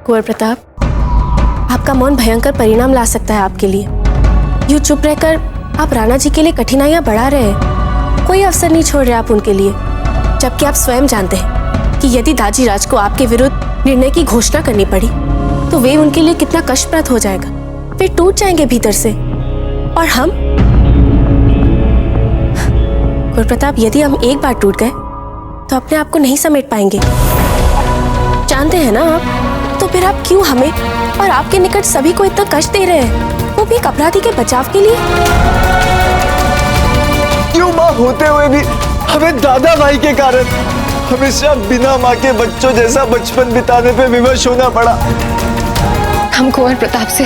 कुंवर प्रताप, आपका मौन भयंकर परिणाम ला सकता है आपके लिए। यूं चुप रहकर आप राणा जी के लिए कठिनाइयां बढ़ा रहे हैं। कोई अवसर नहीं छोड़ रहे आप उनके लिए, जबकि आप स्वयं जानते हैं कि यदि दाजीराज को आपके विरुद्ध निर्णय की घोषणा करनी पड़ी तो वे उनके लिए कितना कष्टप्रद हो जाएगा। वे टूट जाएंगे भीतर से। और हम कुंवर प्रताप, यदि हम एक बार टूट गए तो अपने आप को नहीं समेट पाएंगे। जानते हैं ना आप, तो फिर आप क्यों हमें और आपके निकट सभी को इतना कष्ट दे रहे हैं, वो भी एक अपराधी के बचाव के लिए? क्यों माँ होते हुए भी हमें दादा भाई के कारण हमेशा बिना माँ के बच्चों जैसा बचपन बिताने पे विवश होना पड़ा? हम कुंवर प्रताप से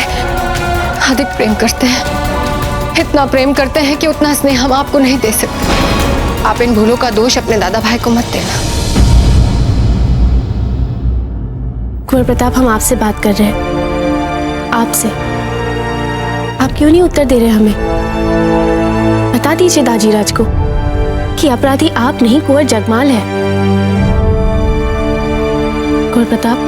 अधिक प्रेम करते हैं, इतना प्रेम करते हैं कि उतना स्नेह हम आपको नहीं दे सकते। आप इन भूलों का दोष अपने दादा भाई को मत देना। कुंवर प्रताप, हम आपसे बात कर रहे हैं, आपसे। आप क्यों नहीं उत्तर दे रहे हमें? बता दीजिए दाजीराज को कि अपराधी आप नहीं, कुंवर जगमाल है। कुंवर प्रताप,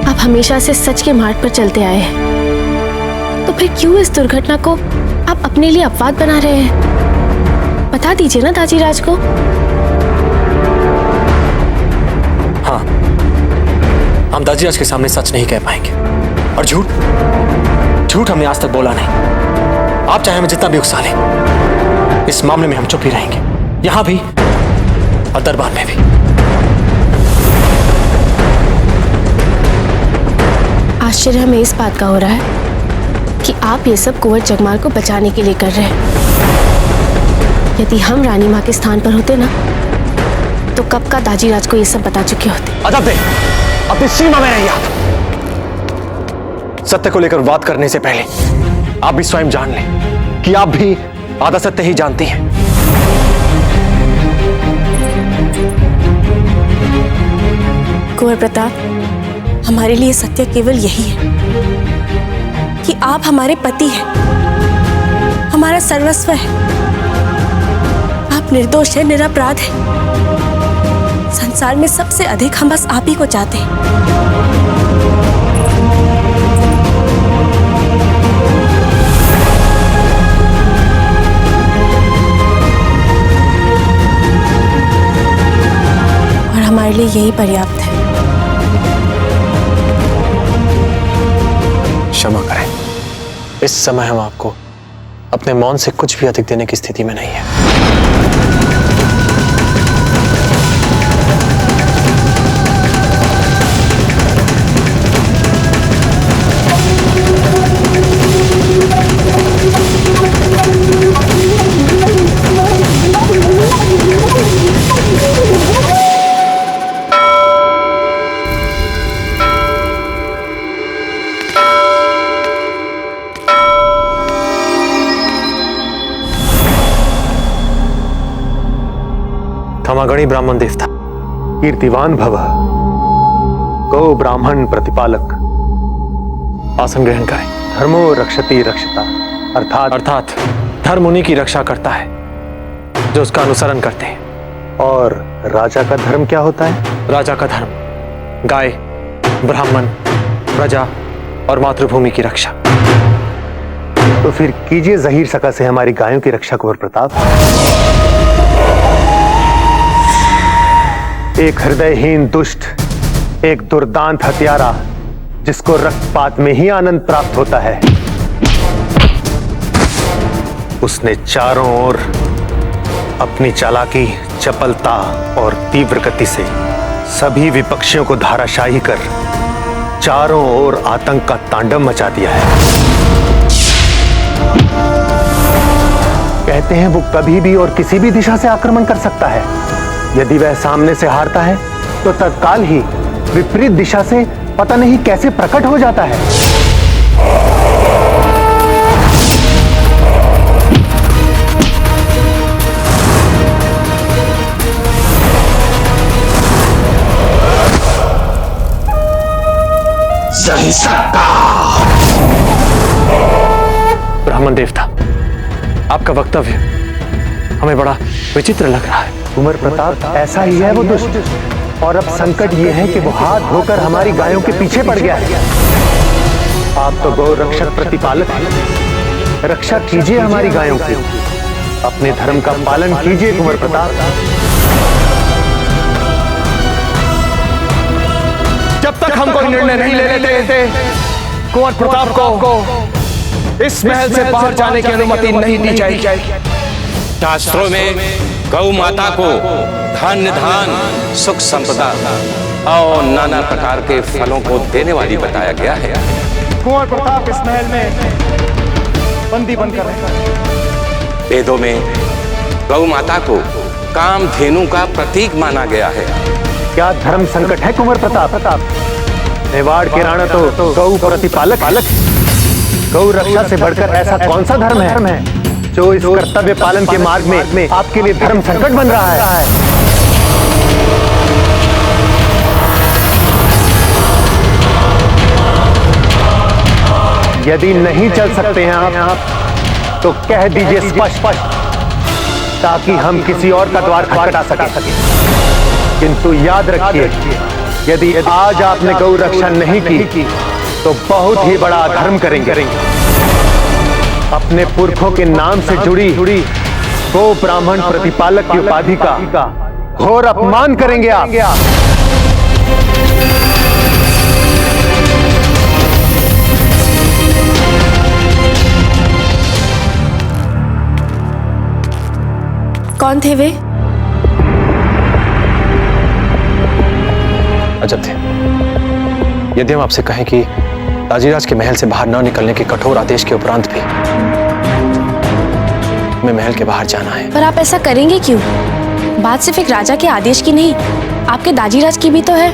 आप हमेशा से सच के मार्ग पर चलते आए हैं, तो फिर क्यों इस दुर्घटना को आप अपने लिए अपवाद बना रहे हैं? बता दीजिए ना दाजीराज को। हाँ, हम दाजीराज के सामने सच नहीं कह पाएंगे, और झूठ हमने आज तक बोला नहीं। आप चाहे हमें जितना भी उकसा लें, इस मामले में हम चुप ही रहेंगे, यहां भी और दरबार में भी। आश्चर्य हमें इस बात का हो रहा है कि आप ये सब कुंवर जगमाल को बचाने के लिए कर रहे हैं। यदि हम रानी माँ के स्थान पर होते ना, तो कब का दाजीराज को ये सब बता चुके होते। अदब दे, अपनी सीमा में रहिए। सत्य को लेकर बात करने से पहले आप भी स्वयं जान लें कि आप भी आधा सत्य ही जानती हैं। कुंवर प्रताप, हमारे लिए सत्य केवल यही है कि आप हमारे पति हैं, हमारा सर्वस्व है। आप निर्दोष हैं, निरपराध हैं। संसार में सबसे अधिक हम बस आप ही को चाहते हैं। और हमारे लिए यही पर्याप्त है। क्षमा करें, इस समय हम आपको अपने मौन से कुछ भी अधिक देने की स्थिति में नहीं है। थमागणी ब्राह्मण देवता, कीर्तिवान भव, गौ ब्राह्मण प्रतिपालक, आसन ग्रहण करें। धर्मो रक्षति रक्षता, अर्थात धर्म उन्हीं की रक्षा करता है जो उसका अनुसरण करते हैं। और राजा का धर्म क्या होता है? राजा का धर्म गाय, ब्राह्मण, प्रजा और मातृभूमि की रक्षा। तो फिर कीजिए ज़हीर सका से हमारी गायों की रक्षा, कुंवर प्रताप। एक हृदयहीन दुष्ट, एक दुर्दांत हत्यारा, जिसको रक्तपात में ही आनंद प्राप्त होता है, उसने चारों ओर अपनी चालाकी, चपलता और तीव्र गति से सभी विपक्षियों को धाराशाही कर चारों ओर आतंक का तांडव मचा दिया है। कहते हैं वो कभी भी और किसी भी दिशा से आक्रमण कर सकता है। यदि वह सामने से हारता है तो तत्काल ही विपरीत दिशा से पता नहीं कैसे प्रकट हो जाता है। ब्राह्मण देवता, आपका वक्तव्य हमें बड़ा विचित्र लग रहा है। कुंवर प्रताप, ऐसा ही है वो दुष्ट। और अब संकट ये है कि वो हाथ धोकर हमारी गायों के पीछे पड़ गया है। आप तो गौ रक्षक प्रतिपालक हैं, रक्षा कीजिए हमारी गायों की, अपने धर्म का पालन कीजिए कुंवर प्रताप। जब तक हम कोई निर्णय नहीं ले लेते कुंवर प्रताप को इस महल से बाहर जाने की अनुमति नहीं दी जाएगी। शास्त्रों में गौ माता को धन धान सुख संपदा और नाना प्रकार के फलों को देने वाली बताया गया है। कुंवर प्रताप इस महल में बंदी बनकर रहे। वेदों में गौ माता को कामधेनु का प्रतीक माना गया है। क्या धर्म संकट है कुंवर प्रताप? मेवाड़ के राणा तो गौ प्रतिपालक, गौ रक्षा से बढ़कर ऐसा कौन सा धर्म है जो इस कर्तव्य पालन के मार्ग में आपके लिए धर्म संकट बन रहा है? यदि नहीं चल सकते हैं आप तो कह दीजिए स्पष्ट, ताकि हम किसी और का द्वार खटखटा सके। किंतु याद रखिए, यदि आज आपने गौ रक्षा नहीं की तो बहुत ही बड़ा अधर्म करेंगे। अपने पुरखों के नाम से जुड़ी गो ब्राह्मण प्रतिपालक की उपाधि का घोर अपमान करेंगे आप। कौन थे वे? अजब थे। यदि हम आपसे कहें कि ताजीराज के महल से बाहर न निकलने के कठोर आदेश के उपरांत भी हमें महल के बाहर जाना है। पर आप ऐसा करेंगे क्यों? बात सिर्फ एक राजा के आदेश की नहीं, आपके दाजीराज की भी तो है।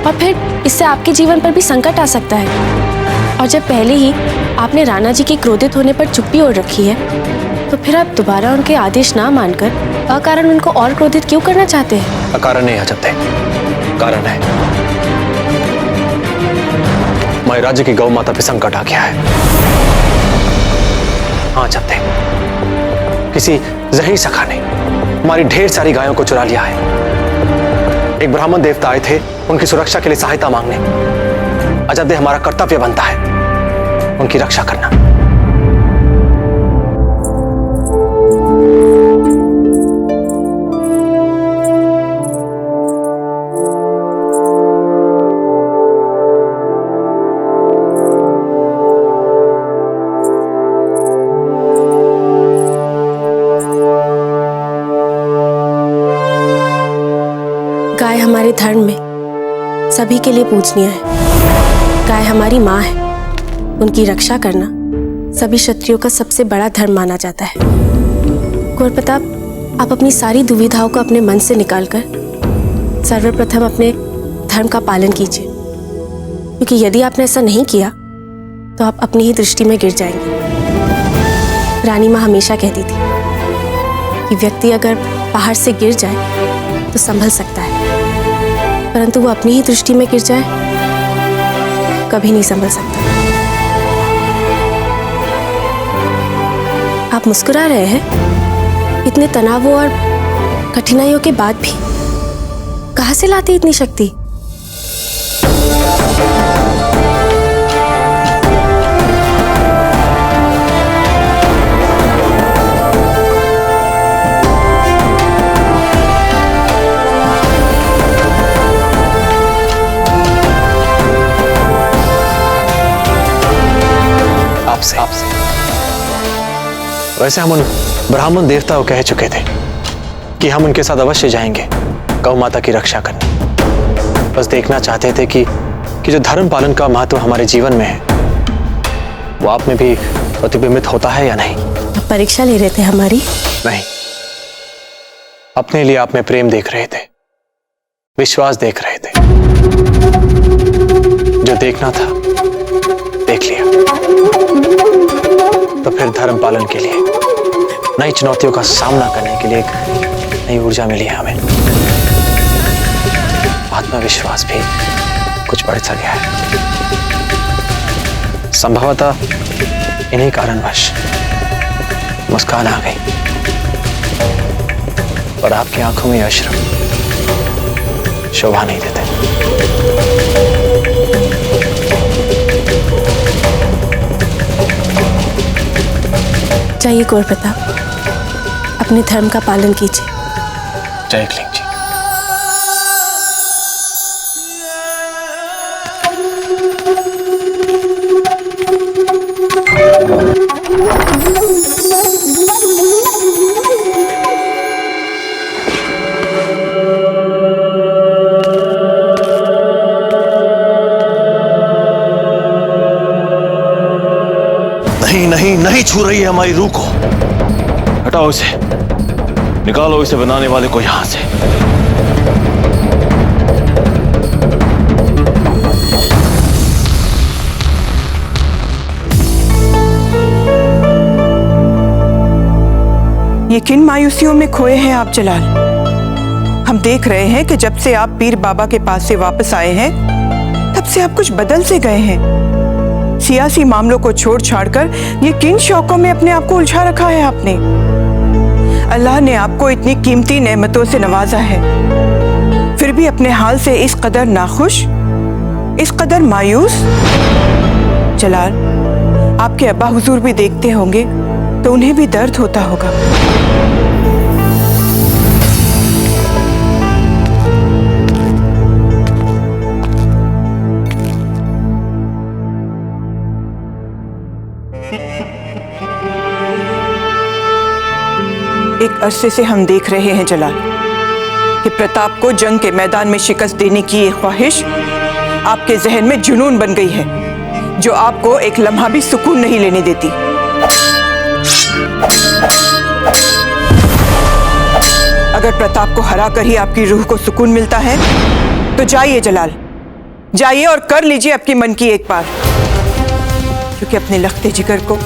और फिर इससे आपके जीवन पर भी संकट आ सकता है। और जब पहले ही आपने राणा जी के क्रोधित होने पर चुप्पी ओढ़ रखी है, तो फिर आप दोबारा उनके आदेश ना मानकर अकारण उनको और क्रोधित क्यों करना चाहते हैं? अकारण नहीं अजब थे, कारण है। हमारे राज्य की गौ माता पे संकट आ गया है। हाँ अजब थे, किसी जहीर सखा ने हमारी ढेर सारी गायों को चुरा लिया है। एक ब्राह्मण देवता आए थे उनकी सुरक्षा के लिए सहायता मांगने। अजब दे, हमारा कर्तव्य बनता है उनकी रक्षा करना। गाय हमारे धर्म में सभी के लिए पूजनीय है। गाय हमारी माँ है, उनकी रक्षा करना सभी क्षत्रियों का सबसे बड़ा धर्म माना जाता है। कुंवर प्रताप, आप अपनी सारी दुविधाओं को अपने मन से निकालकर सर्वप्रथम अपने धर्म का पालन कीजिए, क्योंकि यदि आपने ऐसा नहीं किया तो आप अपनी ही दृष्टि में गिर जाएंगे। रानी माँ हमेशा कहती थी कि व्यक्ति अगर पहाड़ से गिर जाए तो संभल सकता है, परंतु वो अपनी ही दृष्टि में गिर जाए कभी नहीं संभल सकता। आप मुस्कुरा रहे हैं, इतने तनावों और कठिनाइयों के बाद भी। कहाँ से लाती इतनी शक्ति? आपसे। वैसे हम उन ब्राह्मण देवता को कह चुके थे कि हम उनके साथ अवश्य जाएंगे गौ माता की रक्षा करने। बस देखना चाहते थे कि जो धर्म पालन का महत्व हमारे जीवन में है वो आप में भी प्रतिबिंबित होता है या नहीं। आप परीक्षा ले रहे थे हमारी? नहीं, अपने लिए आप में प्रेम देख रहे थे, विश्वास देख रहे थे। जो देखना था देख लिया, तो फिर धर्म पालन के लिए नई चुनौतियों का सामना करने के लिए एक नई ऊर्जा मिली है हमें। आत्मविश्वास भी कुछ बढ़ सा गया है। संभवतः इन्हीं कारणवश मुस्कान आ गई और आपकी आंखों में अश्रु शोभा नहीं देते। जाइए कुंवर प्रताप, अपने धर्म का पालन कीजिए। जय एकलिंग जी। नहीं नहीं नहीं छू रही है हमारी रूह को। हटाओ इसे, निकालो इसे बनाने वाले को यहां से। ये किन मायूसियों में खोए हैं आप जलाल? हम देख रहे हैं कि जब से आप पीर बाबा के पास से वापस आए हैं तब से आप कुछ बदल से गए हैं। सियासी मामलों को छोड़ छाड़कर ये किन शौकों में अपने आप को उलझा रखा है आपने? अल्लाह ने आपको इतनी कीमती नेमतों से नवाजा है, फिर भी अपने हाल से इस कदर नाखुश, इस कदर मायूस। जलाल, आपके अब्बा हुजूर भी देखते होंगे तो उन्हें भी दर्द होता होगा। एक अरसे से हम देख रहे हैं जलाल कि प्रताप को जंग के मैदान में शिकस्त देने की ये ख्वाहिश आपके जहन में जुनून बन गई है, जो आपको एक लम्हा भी सुकून नहीं लेने देती। अगर प्रताप को हरा कर ही आपकी रूह को सुकून मिलता है तो जाइए जलाल, जाइए और कर लीजिए आपकी मन की एक बार, क्योंकि अपने लखते जिगर को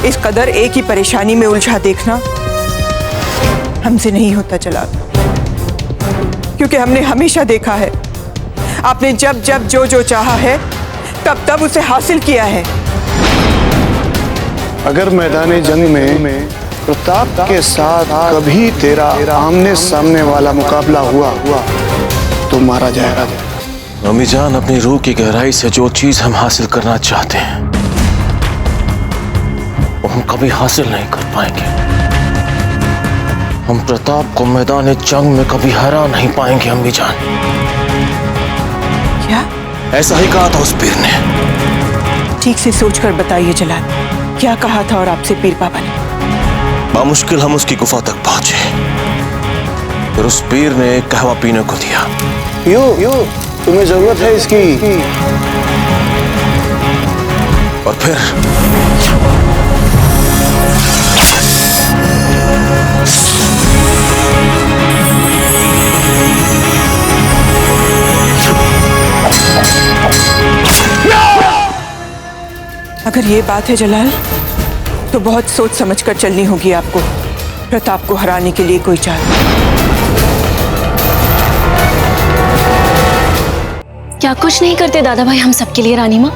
इस कदर एक ही परेशानी में उलझा देखना हमसे नहीं होता जलाल। क्योंकि हमने हमेशा देखा है आपने जब जब जो जो चाहा है तब तब उसे हासिल किया है। अगर मैदान जंग में प्रताप के साथ कभी तेरा आमने सामने वाला मुकाबला हुआ तो मारा जाएगा। अम्मी जान, अपनी रूह की गहराई से जो चीज हम हासिल करना चाहते हैं वो हम कभी हासिल नहीं कर पाएंगे। हम प्रताप को मैदान जंग में कभी हरा नहीं पाएंगे अम्मी जान। क्या? ऐसा ही कहा था उस पीर ने। ठीक से सोचकर बताइए जलाल, क्या कहा था और आपसे पीर बाबा ने? बामुश्किल हम उसकी गुफा तक पहुंचे, फिर उस पीर ने एक कहवा पीने को दिया। यो तुम्हें जरूरत है इसकी। और फिर अगर ये बात है जलाल तो बहुत सोच समझ कर चलनी होगी आपको, प्रताप को हराने के लिए कोई चाल। क्या कुछ नहीं करते दादा भाई हम सबके लिए रानी माँ?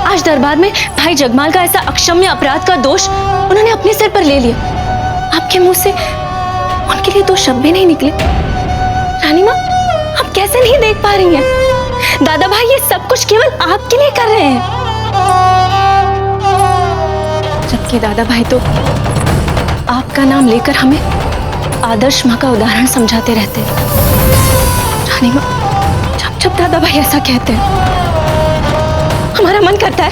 आज दरबार में भाई जगमाल का ऐसा अक्षम्य अपराध का दोष उन्होंने अपने सिर पर ले लिया। आपके मुंह से उनके लिए दो शब्द भी नहीं निकले। रानी माँ, आप कैसे नहीं देख पा रही हैं? दादा भाई ये सब कुछ केवल आपके लिए कर रहे हैं, जबकि दादा भाई तो आपका नाम लेकर हमें आदर्श माँ का उदाहरण समझाते रहते हैं। रानी माँ, जब जब दादा भाई ऐसा कहते हैं हमारा मन करता है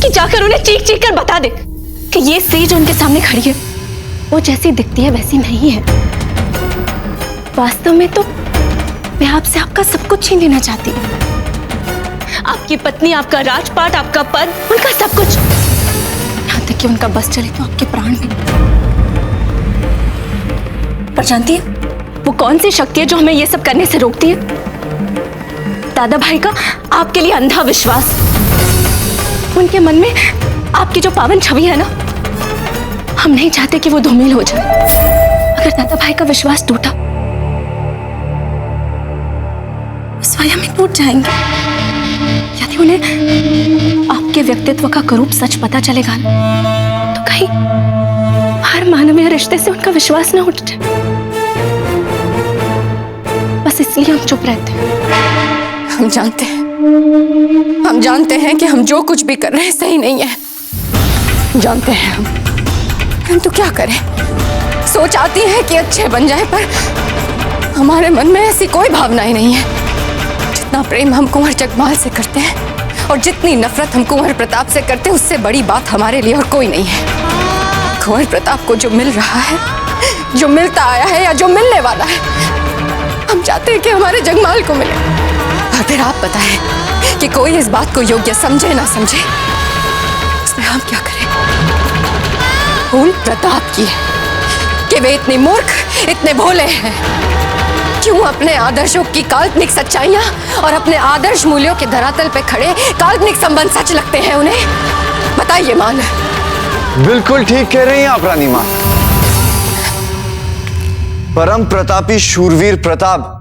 कि जाकर उन्हें चीख चीख कर बता दे कि ये स्त्री जो उनके सामने खड़ी है वो जैसी दिखती है वैसी नहीं है। वास्तव में तो मैं आपसे आपका सब कुछ छीन लेना चाहती हूँ, आपकी पत्नी, आपका राजपाट, आपका पद, उनका सब कुछ, यहाँ तक कि उनका बस चले तो आपके प्राण भी। पर जानती है वो कौन सी शक्ति है जो हमें ये सब करने से रोकती है? दादा भाई का आपके लिए अंधा विश्वास। उनके मन में आपकी जो पावन छवि है ना, हम नहीं चाहते कि वो धूमिल हो जाए। अगर दादा भाई का विश्वास टूटा, स्वयं ही टूट जाएंगे। यदि उन्हें आपके व्यक्तित्व का करूप सच पता चलेगा ना, तो कहीं हर मानवीय रिश्ते से उनका विश्वास ना उठ जाए। बस बस इसलिए हम चुप रहते हैं। हम जानते हैं कि हम जो कुछ भी कर रहे हैं सही नहीं है। जानते हैं हम तो क्या करें। सोच आती है कि अच्छे बन जाए, पर हमारे मन में ऐसी कोई भावना ही नहीं है। जितना प्रेम हम कुंवर जगमाल से करते हैं और जितनी नफरत हम कुंवर प्रताप से करते हैं, उससे बड़ी बात हमारे लिए और कोई नहीं है। कुंवर प्रताप को जो मिल रहा है, जो मिलता आया है या जो मिलने वाला है, हम चाहते हैं कि हमारे जगमाल को मिले। और फिर आप बताएं कि कोई इस बात को योग्य समझे ना समझे, इसमें हम क्या करें। भूल प्रताप की है कि वे इतने मूर्ख, इतने भोले हैं। क्यों अपने आदर्शों की काल्पनिक सच्चाइयां और अपने आदर्श मूल्यों के धरातल पे खड़े काल्पनिक संबंध सच लगते हैं उन्हें? बताइए मान। बिल्कुल ठीक कह रही हैं आप रानी मां। परम प्रतापी शूरवीर प्रताप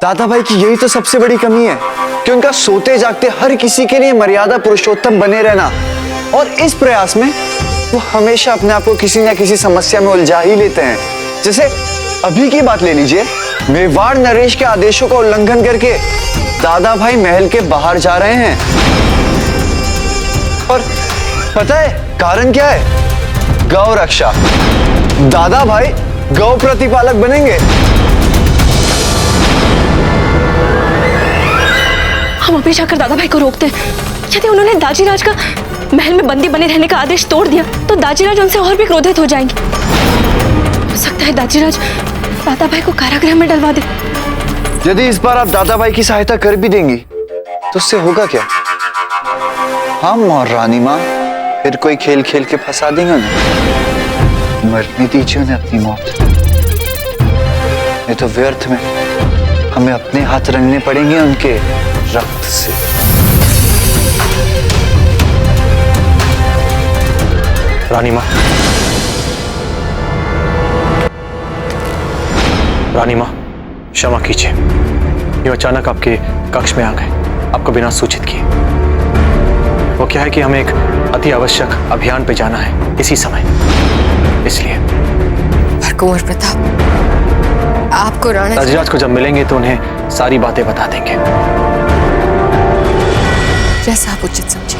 दादा भाई की यही तो सबसे बड़ी कमी है कि उनका सोते जागते हर किसी के लिए मर्यादा पुरुषोत्तम बने रहना, और इस प्रयास में वो हमेशा अपने आप को किसी न किसी समस्या में उलझा ही लेते हैं। जैसे अभी की बात ले लीजिए, मेवाड़ नरेश के आदेशों का उल्लंघन करके दादा भाई महल के बाहर जा रहे हैं, और पता है कारण क्या है? गौ रक्षा। दादा भाई गौ प्रतिपालक बनेंगे। हम अभी जाकर दादा भाई को रोकते हैं। यदि उन्होंने दाजीराज का महल में बंदी बने रहने का आदेश तोड़ दिया तो दाजीराज उनसे और भी क्रोधित हो जाएंगे। हो सकता है दाजीराज दादा भाई को कारागृह में डलवा दे। यदि इस बार आप दादा भाई की सहायता कर भी देंगी तो उससे होगा क्या? हम और रानी माँ फिर कोई खेल खेल के फंसा देंगे उन्हें। मरने दीजिए उन्हें अपनी मौत, नहीं तो व्यर्थ में हमें अपने हाथ रंगने पड़ेंगे उनके रक्त से। रानी माँ, रानी माँ, क्षमा कीजिए, यूं अचानक आपके कक्ष में आ गए, आपको बिना सूचित किए। वो क्या है कि हमें एक अति आवश्यक अभियान पे जाना है इसी समय, इसलिए। कुंवर प्रताप, आपको राणा दाजीराज को जब मिलेंगे तो उन्हें सारी बातें बता देंगे। जैसा आप उचित समझे।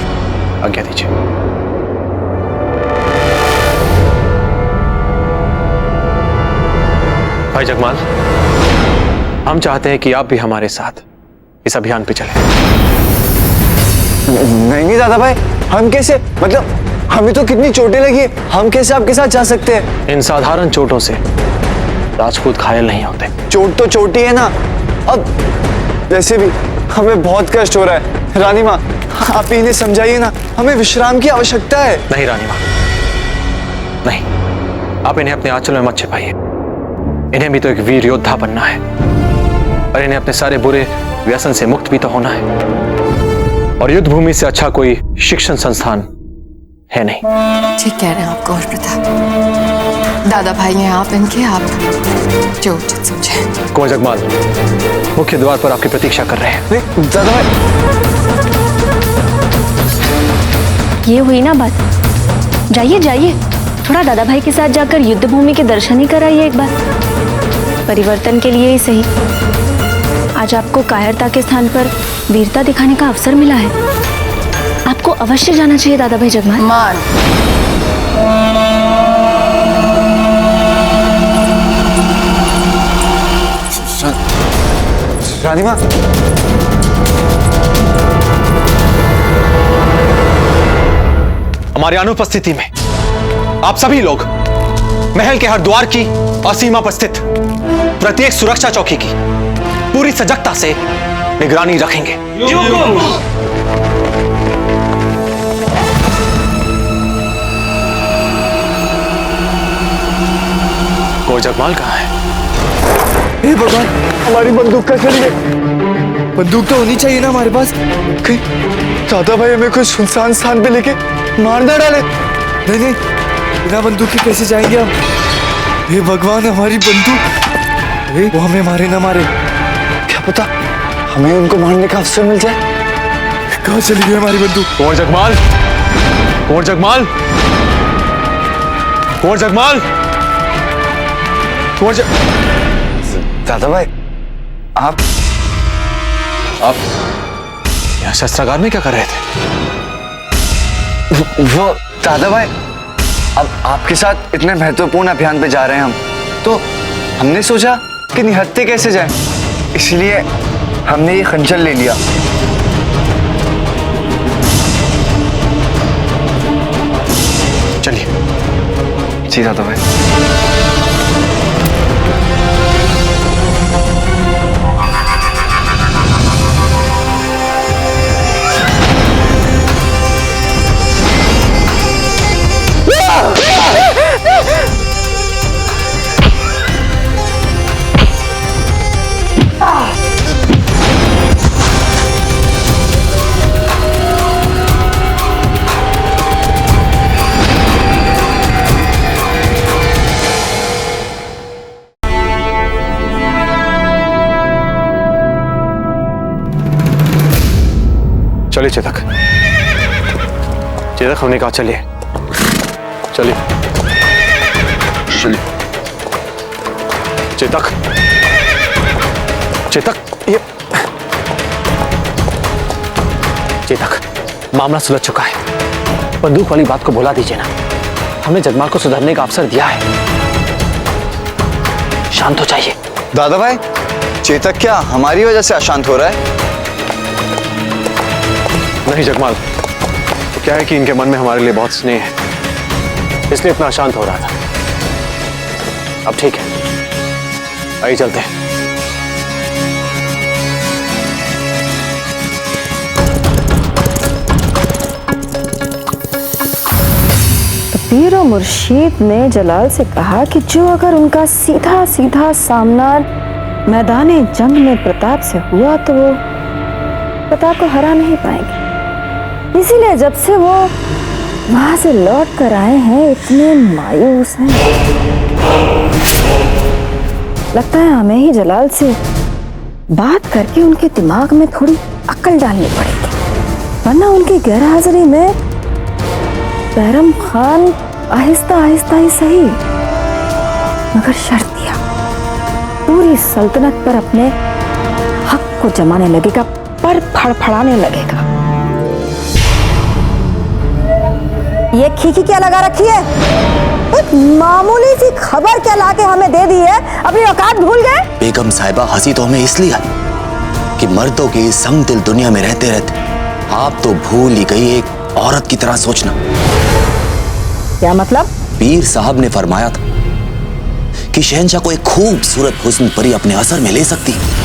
आज्ञा दीजिए। भाई जगमाल, हम चाहते हैं कि आप भी हमारे साथ इस अभियान पे चलें। नहीं दादा भाई, हम कैसे? मतलब हमें तो कितनी चोटें लगी है, हम कैसे आपके साथ जा सकते हैं? इन साधारण चोटों से राजपूत घायल नहीं होते। चोट तो चोटी है ना। अब वैसे भी हमें बहुत कष्ट हो रहा है। रानी माँ, आप इन्हें समझाइए ना, हमें विश्राम की आवश्यकता है। नहीं रानी माँ, नहीं, आप इन्हें अपने आंचल में मत छिपाइए। इन्हें भी तो एक वीर योद्धा बनना है, और इन्हें अपने सारे बुरे व्यसन से मुक्त भी तो होना है। और युद्ध भूमि से अच्छा कोई शिक्षण संस्थान है नहीं। ठीक कह रहे हैं आप कुंवर प्रताप। दादा भाई हैं आप इनके, आप जो उचित समझे। कुंवर जगमाल मुख्य द्वार पर आपकी प्रतीक्षा कर रहे हैं। दादा भाई, ये हुई ना बात। जाइए जाइए, थोड़ा दादा भाई के साथ जाकर युद्ध भूमि के दर्शन ही कराइए एक बार। परिवर्तन के लिए ही सही, आज आपको कायरता के स्थान पर वीरता दिखाने का अवसर मिला है। आपको अवश्य जाना चाहिए दादा भाई जगमाल। मान। रानी माँ, हमारी अनुपस्थिति में आप सभी लोग महल के हर द्वार की और सीमा पर स्थित प्रत्येक सुरक्षा चौकी की पूरी सजगता से निगरानी रखेंगे। कुंवर जगमाल कहाँ है? हे भगवान, हमारी बंदूक का चली गई। बंदूक तो होनी चाहिए ना हमारे पास। कहीं दादा भाई हमें कोई सुनसान स्थान पे लेके मार ना डाले। नहीं नहीं, बिना बंदूक के कैसे जाएंगे हम? हे भगवान, हमारी बंदूक। अरे वो हमें मारे ना मारे, क्या पता हमें उनको मारने का अवसर मिल जाए। कहाँ चली गई हमारी बंदूक? कुंवर जगमाल, कुंवर जगमाल, कुंवर जगमाल, कुंवर दादा भाई, आप यहाँ शस्त्रागार में क्या कर रहे थे? वो दादा भाई, अब आपके साथ इतने महत्वपूर्ण अभियान पे जा रहे हैं हम, तो हमने सोचा कि निहत्थे कैसे जाएं, इसलिए हमने ये खंजर ले लिया। चलिए। जी दादा भाई। चलिए चेतक, चेतक हमने कहा चलिए, चलिए चलिए। चेतक, चेतक, ये चेतक, मामला सुलझ चुका है। बंदूक वाली बात को भुला दीजिए ना। हमने जजमान को सुधरने का अवसर दिया है। शांत हो जाइए। दादा भाई, चेतक क्या हमारी वजह से अशांत हो रहा है? नहीं जगमाल, तो क्या है कि इनके मन में हमारे लिए बहुत स्नेह है, इसलिए इतना अशांत हो रहा था। अब ठीक है, आइए चलते हैं। पीर और मुर्शीद ने जलाल से कहा कि जो अगर उनका सीधा सीधा सामना मैदान जंग में प्रताप से हुआ तो वो प्रताप को हरा नहीं पाएंगे। इसीलिए जब से वो वहां से लौट कर आए हैं इतने मायूस हैं। लगता है हमें ही जलाल से बात करके उनके दिमाग में थोड़ी अक्ल डालनी पड़ेगी, वरना उनकी गैरहाजिरी में बैरम खान आहिस्ता आहिस्ता ही सही मगर शर्त दिया, पूरी सल्तनत पर अपने हक को जमाने लगेगा, पर फड़फड़ाने लगेगा। ये खीखी क्या लगा रखी है? एक मामूली सी खबर क्या लाके हमें दे दी है? अपनी औकात भूल गए? बेगम साहिबा, हंसी तो हमें इसलिए आई कि मर्दों की संग दिल दुनिया में रहते रहते आप तो भूल ही गई एक औरत की तरह सोचना। क्या मतलब? पीर साहब ने फरमाया था कि शहंशाह को एक खूबसूरत हुस्न परी अपने असर में ले सकती है।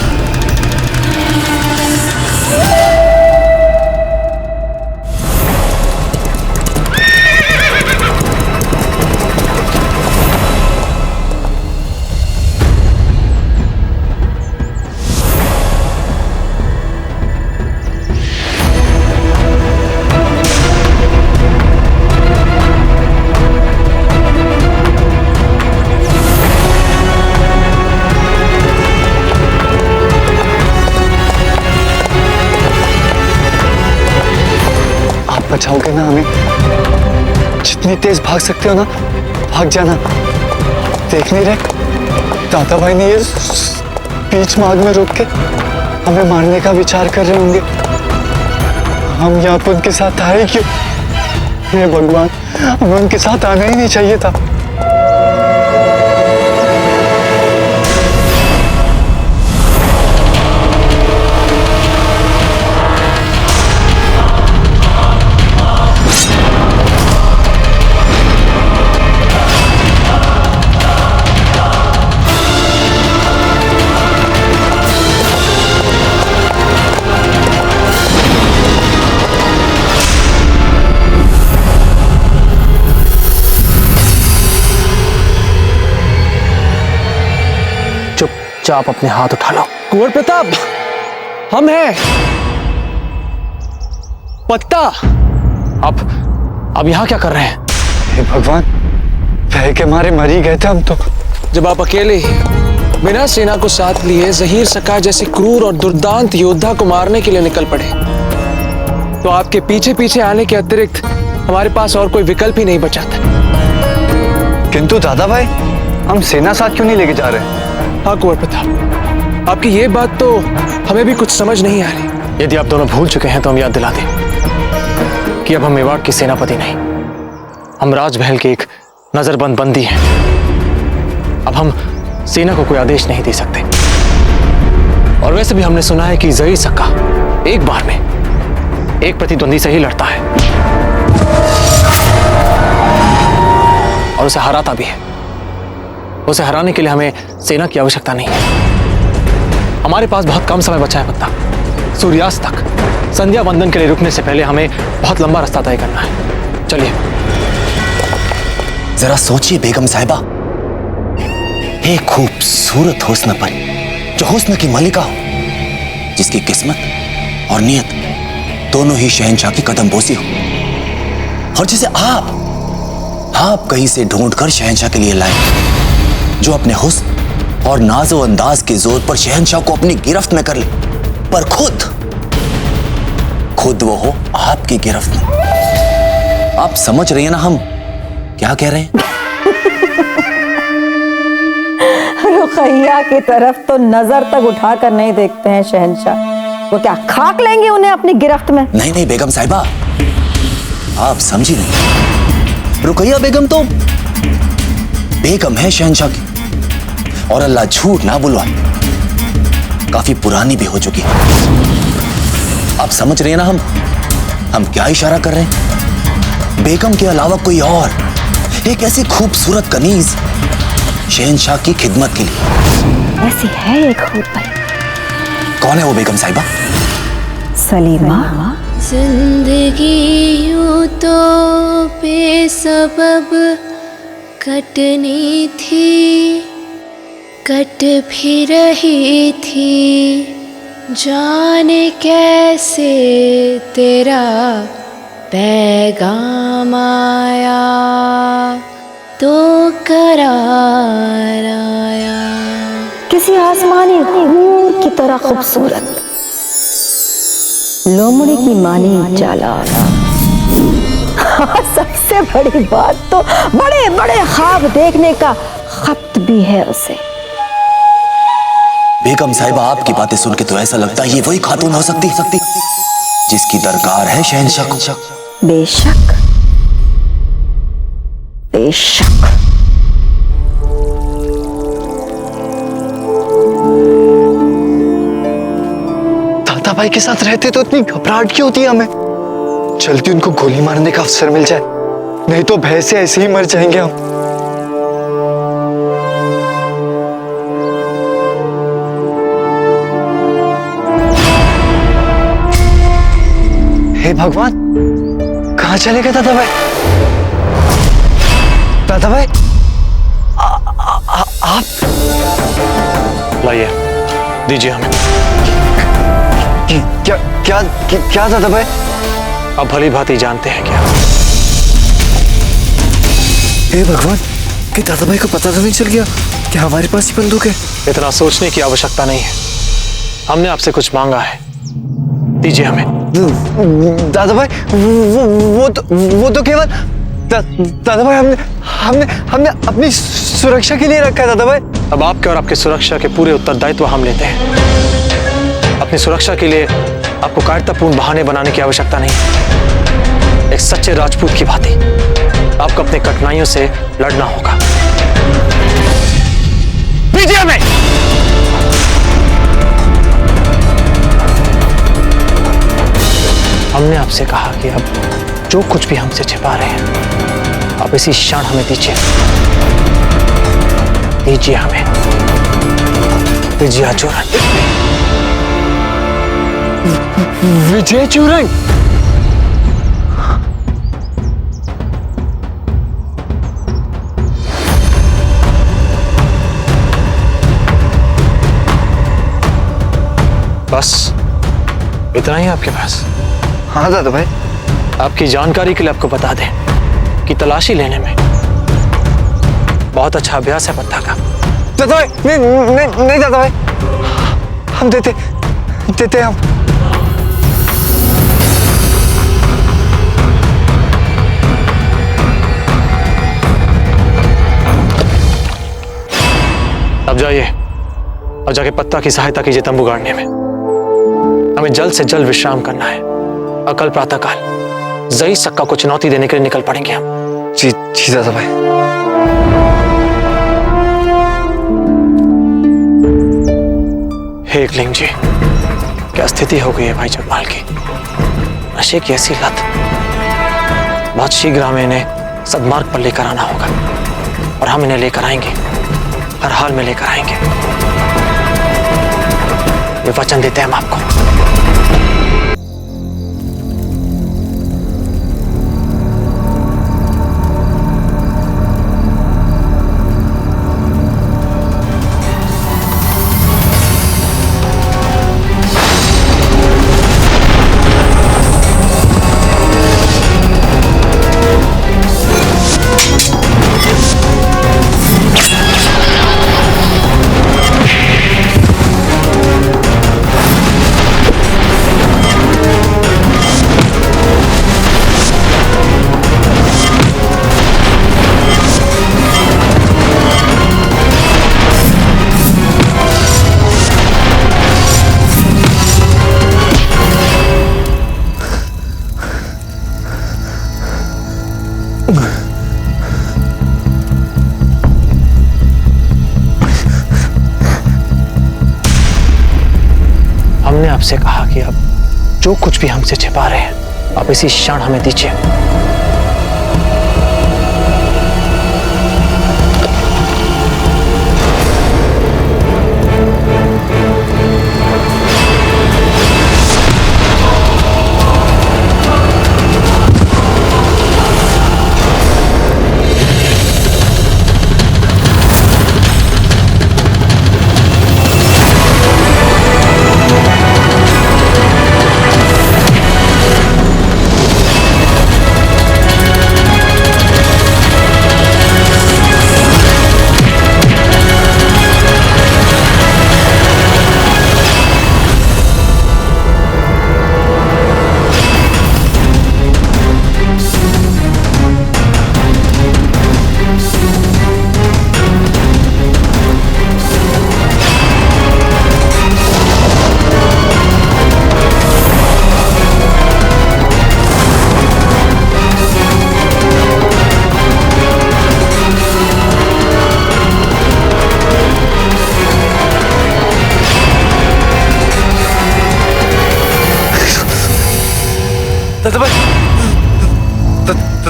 बचाओगे ना हमें? जितनी तेज भाग सकते हो ना भाग जाना। देख नहीं रहे दादा भाई ने ये बीच मार्ग में रोक के हमें मारने का विचार कर रहे होंगे। हम यहाँ पर उनके साथ आए क्यों? हे भगवान, हमें उनके साथ आना ही नहीं चाहिए था। चुपचाप अपने हाथ उठा लो। कुंवर प्रताप, हम हैं। पत्ता, अब यहाँ क्या कर रहे हैं? हे भगवान, भय के मारे मर ही गए थे हम तो। जब आप अकेले बिना सेना को साथ लिए जहीर सका जैसे क्रूर और दुर्दांत योद्धा को मारने के लिए निकल पड़े, तो आपके पीछे पीछे आने के अतिरिक्त हमारे पास और कोई विकल्प ही नहीं बचा था। किंतु दादा भाई, हम सेना साथ क्यों नहीं लेके जा रहे? हाँ कुंवर प्रताप, आपकी ये बात तो हमें भी कुछ समझ नहीं आ रही। यदि आप दोनों भूल चुके हैं तो हम याद दिला दें कि अब हम मेवाड़ के सेनापति नहीं, हम राजमहल के एक नजरबंद बंदी हैं। अब हम सेना को कोई आदेश नहीं दे सकते। और वैसे भी हमने सुना है कि जई सक्का एक बार में एक प्रतिद्वंदी से ही लड़ता है और उसे हराता भी है। उसे हराने के लिए हमें सेना की आवश्यकता नहीं है। हमारे पास बहुत कम समय बचा है पत्ता। सूर्यास्त तक संध्या वंदन के लिए रुकने से पहले हमें बहुत लंबा रास्ता तय करना है। चलिए। जरा सोचिए बेगम साहिबा, एक खूबसूरत हुस्न पर जो हुस्न की मलिका हो, जिसकी किस्मत और नियत दोनों ही शहंशाह की कदमबोसी हो, और जिसे आप कहीं से ढूंढकर शहंशाह के लिए लाए, जो अपने हुस्न और नाजो अंदाज के जोर पर शहंशाह को अपनी गिरफ्त में कर ले, पर खुद वो हो आपकी गिरफ्त में। आप समझ रही हैं ना हम क्या कह रहे हैं? रुकैया की तरफ तो नजर तक उठाकर नहीं देखते हैं शहंशाह। वो क्या खाक लेंगे उन्हें अपनी गिरफ्त में? नहीं बेगम साहिबा, आप समझी नहीं। रुकैया बेगम तो बेगम है शहंशाह की, और अल्लाह झूठ ना बुलवाए काफी पुरानी भी हो चुकी है। आप समझ रहे हैं ना हम क्या इशारा कर रहे हैं? बेगम के अलावा कोई और एक ऐसी खूबसूरत कनीज शहंशाह की खिदमत के लिए। ऐसी है एक खूब। कौन है वो बेगम साहिबा? सलीमा। जिंदगी यूं तो बेसबब कटनी थी, कट भी रही थी, जाने कैसे तेरा पैगाम आया तो करार आया। किसी आसमानी हूर की तरह खूबसूरत, लोमड़ी की मानी चालाक। सबसे बड़ी बात तो बड़े बड़े ख्वाब देखने का खप्त भी है उसे। बेगम साहिबा, आपकी बातें सुन के तो ऐसा लगता है ये वही खातून हो सकती जिसकी दरकार है शहंशाह को। बेशक बेशक। दादा भाई के साथ रहते तो इतनी घबराहट क्यों होती है हमें? जल्दी उनको गोली मारने का अवसर मिल जाए, नहीं तो भय से ऐसे ही मर जाएंगे हम। हे भगवान, कहां चले गए दादा भाई? दादा भाई, आप लाइए, दीजिए हमें। क्या दादा भाई? अब भली भांति जानते हैं क्या? हे भगवान, कि दादा भाई को पता तो नहीं चल गया कि हमारे पास ही बंदूक है? इतना सोचने की आवश्यकता नहीं है। हमने आपसे कुछ मांगा है, दीजिए हमें। दादा भाई, वो तो केवल दादा भाई हमने अपनी सुरक्षा के लिए रखा है दादा भाई। अब आपके और आपकी सुरक्षा के पूरे उत्तरदायित्व हम लेते हैं। अपनी सुरक्षा के लिए आपको कायरतापूर्ण बहाने बनाने की आवश्यकता नहीं। एक सच्चे राजपूत की भांति आपको अपनी कठिनाइयों से लड़ना होगा। दीजिए हमें। हमने आपसे कहा कि अब जो कुछ भी हमसे छिपा रहे हैं आप इसी क्षण हमें दीजिए। दीजिए हमें, दीजिए चूरन। विजय चूरन? बस इतना ही आपके पास? हाँ दादा भाई। आपकी जानकारी के लिए आपको बता दें कि तलाशी लेने में बहुत अच्छा अभ्यास है पत्ता का। दादा भाई, नहीं दादा भाई, हम देते हम। अब जाइए और जाके पत्ता की सहायता कीजिए तंबू गाड़ने में। हमें जल्द से जल्द विश्राम करना है और कल प्रातःकाल जई सक्का को चुनौती देने के लिए निकल पड़ेंगे हम। जी जी दादा भाई। हे एकलिंग जी, क्या स्थिति हो गई है भाई जगमाल की। नशे की ऐसी लत, बहुत शीघ्र हमें इन्हें सद्मार्ग पर लेकर आना होगा और हम इन्हें लेकर आएंगे, हर हाल में लेकर आएंगे। ये वचन देते हैं हम आपको। हमने आपसे कहा कि अब जो कुछ भी हमसे छिपा रहे हैं आप इसी क्षण हमें दीजिए।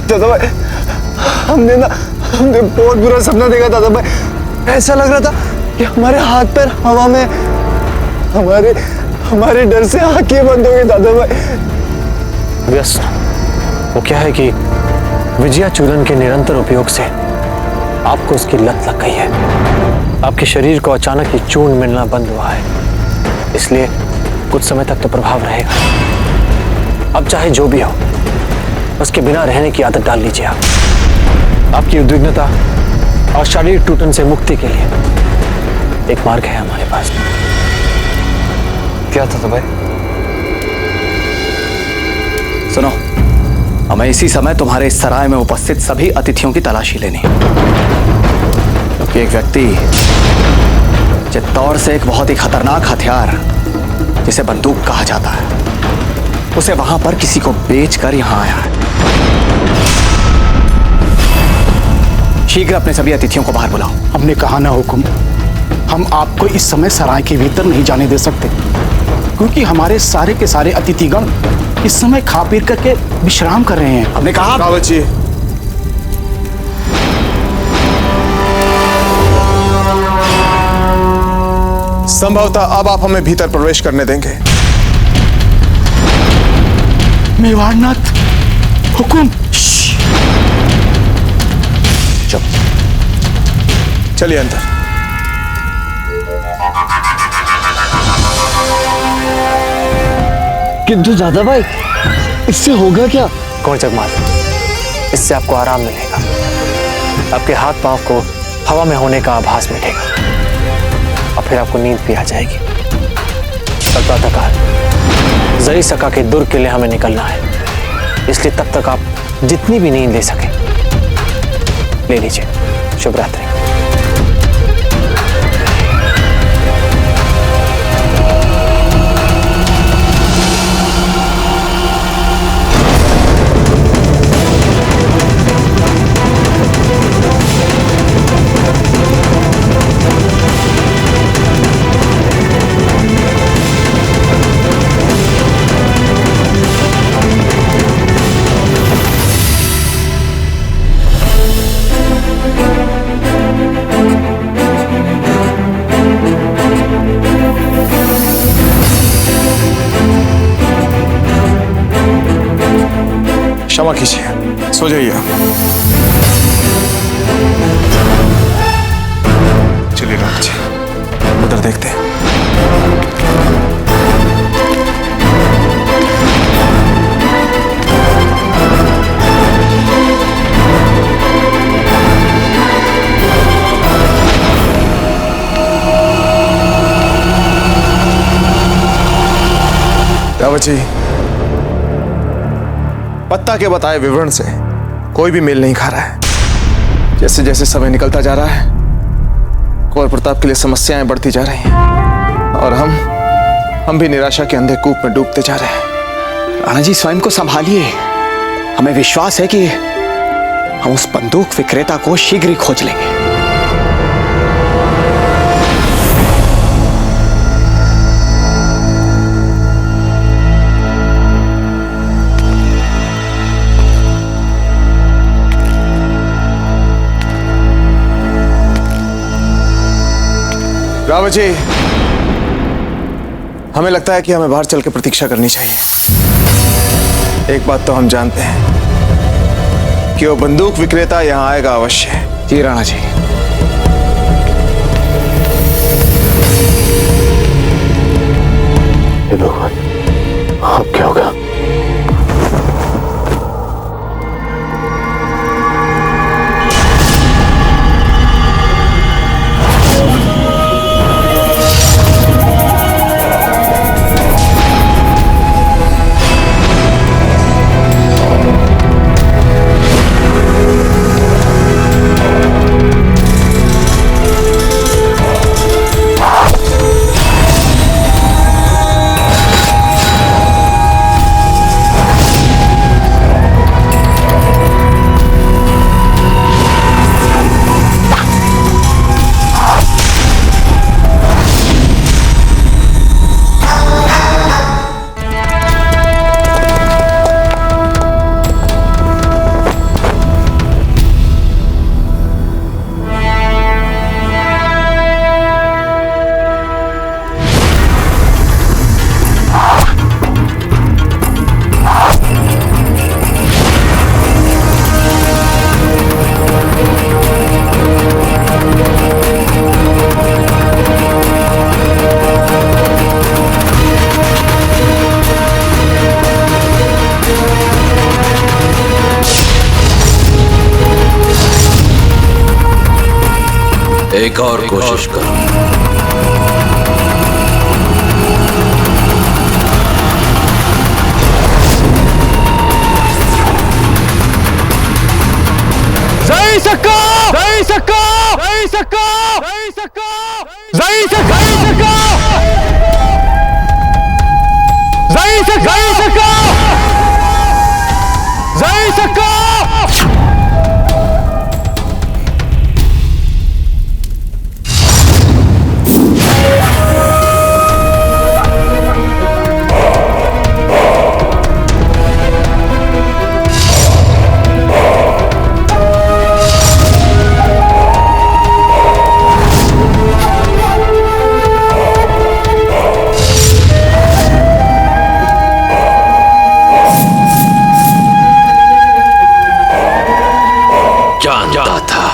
दादा भाई, हमने बहुत बुरा सपना देखा दादा भाई। ऐसा लग रहा था कि हमारे हाथ पैर हवा में, हमारे डर से आंखें बंद हो गई दादा भाई। व्यस्त वो क्या है कि विजया चूरन के निरंतर उपयोग से आपको उसकी लत लग गई है। आपके शरीर को अचानक ही चूर्ण मिलना बंद हुआ है, इसलिए कुछ समय तक तो प्रभाव रहेगा। अब चाहे जो भी हो, उसके बिना रहने की आदत डाल लीजिए आप। आपकी उद्विग्नता और शारीरिक टूटन से मुक्ति के लिए एक मार्ग है हमारे पास। क्या था भाई? सुनो, हमें इसी समय तुम्हारे इस सराय में उपस्थित सभी अतिथियों की तलाशी लेनी है, क्योंकि एक व्यक्ति चित्तौड़ से एक बहुत ही खतरनाक हथियार जिसे बंदूक कहा जाता है, उसे वहां पर किसी को बेचकर यहां आया है। शीघ्र अपने सभी अतिथियों को बाहर बुलाओ। हमने कहा ना हुकुम, हम आपको इस समय सराय के भीतर नहीं जाने दे सकते, क्योंकि हमारे सारे के सारे अतिथिगण इस समय खा पी करके विश्राम कर रहे हैं। हमने कहा बच्ची, संभवतः अब आप हमें भीतर प्रवेश करने देंगे। मेवाड़नाथ, हुकुम। चुप, चलिए अंदर। किंतु दादा भाई, इससे होगा क्या? कौन जगमाल, इससे आपको आराम मिलेगा। आपके हाथ पांव को हवा में होने का आभास मिलेगा और फिर आपको नींद भी आ जाएगी। कल प्रातःकाल जरी सका के दुर्ग के लिए हमें निकलना है, इसलिए तब तक आप जितनी भी नींद ले सके ले लीजिए। शुभ रात्रि। क्षमा कीजिए, सो जाइए। चलिए राणा जी, उधर देखते हैं। रावत जी, पत्ता के बताए विवरण से कोई भी मेल नहीं खा रहा है। जैसे जैसे समय निकलता जा रहा है, कुंवर प्रताप के लिए समस्याएं बढ़ती जा रही हैं और हम भी निराशा के अंधे कूप में डूबते जा रहे हैं। राणा जी, स्वयं को संभालिए। हमें विश्वास है कि हम उस बंदूक विक्रेता को शीघ्र ही खोज लेंगे। रावत जी, हमें लगता है कि हमें बाहर चल के प्रतीक्षा करनी चाहिए। एक बात तो हम जानते हैं कि वो बंदूक विक्रेता यहां आएगा अवश्य। जी राणा जी। हे भगवान, अब क्या होगा? एक और कोशिश करो। जय सक्का, जय सक्का, जय सक्का, जय सक्का, जय सक्का, जय सक्का, जय सक्का, जय सक्का। जानता था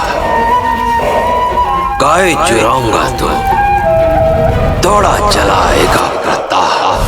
गाय चुराऊंगा तो दौड़ा चलाएगा प्रताप।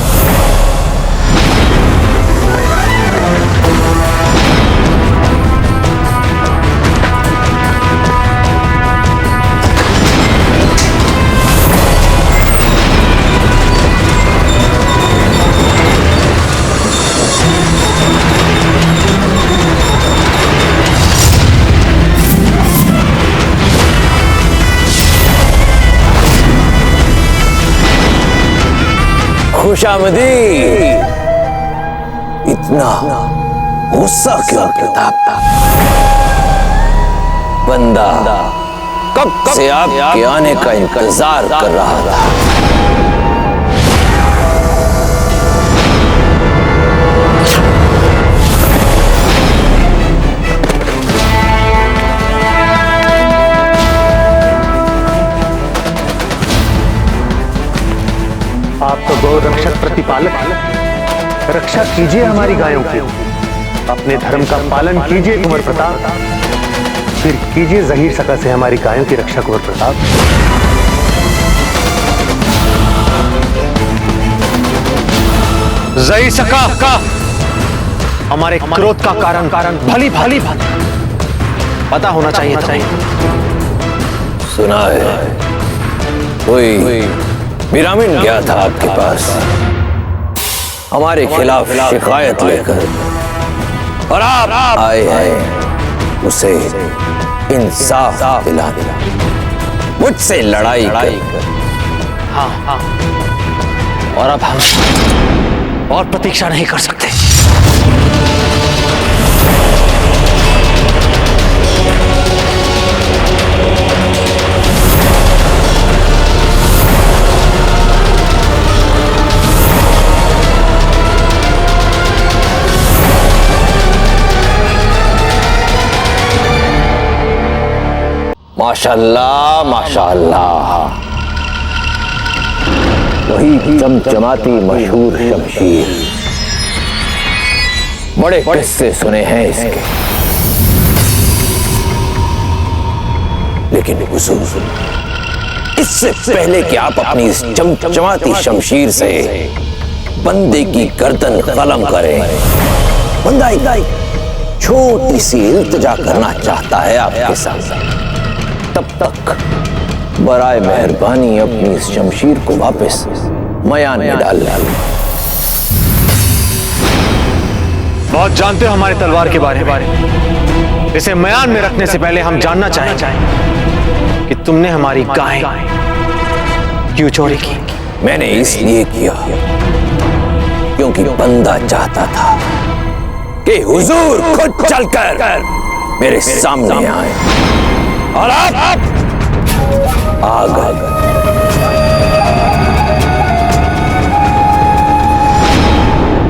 खुशामदी। इतना गुस्सा क्यों प्रताप? बंदा कब से आपके आने का इंतजार कर रहा था। आप तो गौ रक्षक प्रतिपालक, रक्षा कीजिए हमारी गायों की। अपने धर्म का पालन कीजिए कुंवर प्रताप, फिर कीजिए जहीर सका से हमारी गायों की रक्षा कुंवर प्रताप। जहीर सका का हमारे क्रोध का कारण भली भाली पता होना चाहिए। सुना है कोई बिरामिन गया था आपके पास हमारे खिलाफ शिकायत लेकर, और आप आए हैं उसे इंसाफ दिलाने, मुझसे लड़ाई कर। हाँ, और अब हम और प्रतीक्षा नहीं कर सकते। माशाअल्लाह माशाअल्लाह, वही चमचमाती मशहूर शमशीर। बड़े किस्से सुने हैं इसके, लेकिन हुजूर, इससे पहले कि आप अपनी इस चमचमाती शमशीर से बंदे की गर्दन कलम करें, बंदा एक छोटी सी इल्तिजा करना चाहता है आपके साथ। तब तक बराए मेहरबानी अपनी इस शमशीर को वापस मयान में डाल लें। बहुत जानते हो हमारे तलवार के बारे में। इसे मयान में रखने से पहले हम जानना चाहें कि तुमने हमारी गाय क्यों चोरी की। मैंने इसलिए किया क्योंकि बंदा चाहता था कि हुजूर खुद चलकर मेरे सामने आए, और आप आ गए।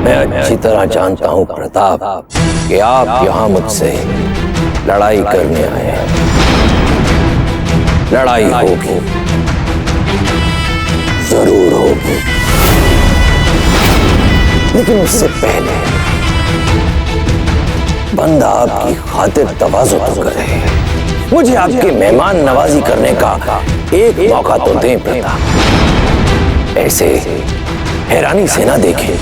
मैं अच्छी तरह जानता हूं प्रताप कि आप यहां मुझसे लड़ाई करने आए हैं। लड़ाई होगी, जरूर होगी, लेकिन उससे पहले बंदा आपकी खातिर तवाज़ु तो करे। मुझे आपके मेहमान नवाजी करने का एक मौका तो दें प्रताप। ऐसे हैरानी से ना देखें।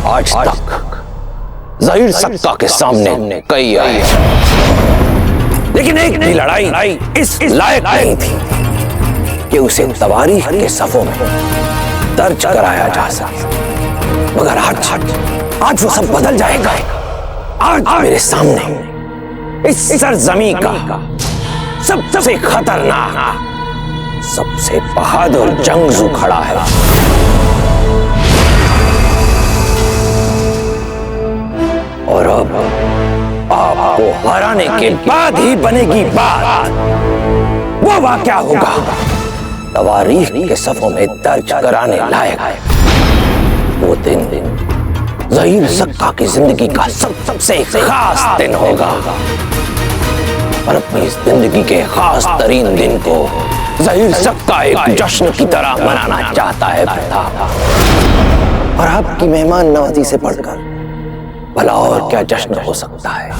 आज तक ज़हीर सक्का के सामने कई आए, लेकिन एक भी लड़ाई इस लायक नहीं थी कि उसे तवारीख के सफ़ों में दर्ज कराया जा सके। मगर आज वो सब बदल जाएगा। आज मेरे सामने इस सरजमी का सबसे खतरनाक, सबसे बहादुर जंगजू खड़ा है। और अब आपको हराने के बाद ही बनेगी बात। वो वाक़या होगा तवारीख के सफ़ों में दर्ज कराने लायक है। वो दिन ज़हीर सक्का की जिंदगी का सबसे खास दिन होगा, और अपनी इस जिंदगी के खास तरीन दिन को ज़हीर सक्का एक जश्न की तरह मनाना चाहता है प्रताप। और आपकी मेहमान नवाजी से बढ़कर भला और क्या जश्न हो सकता है।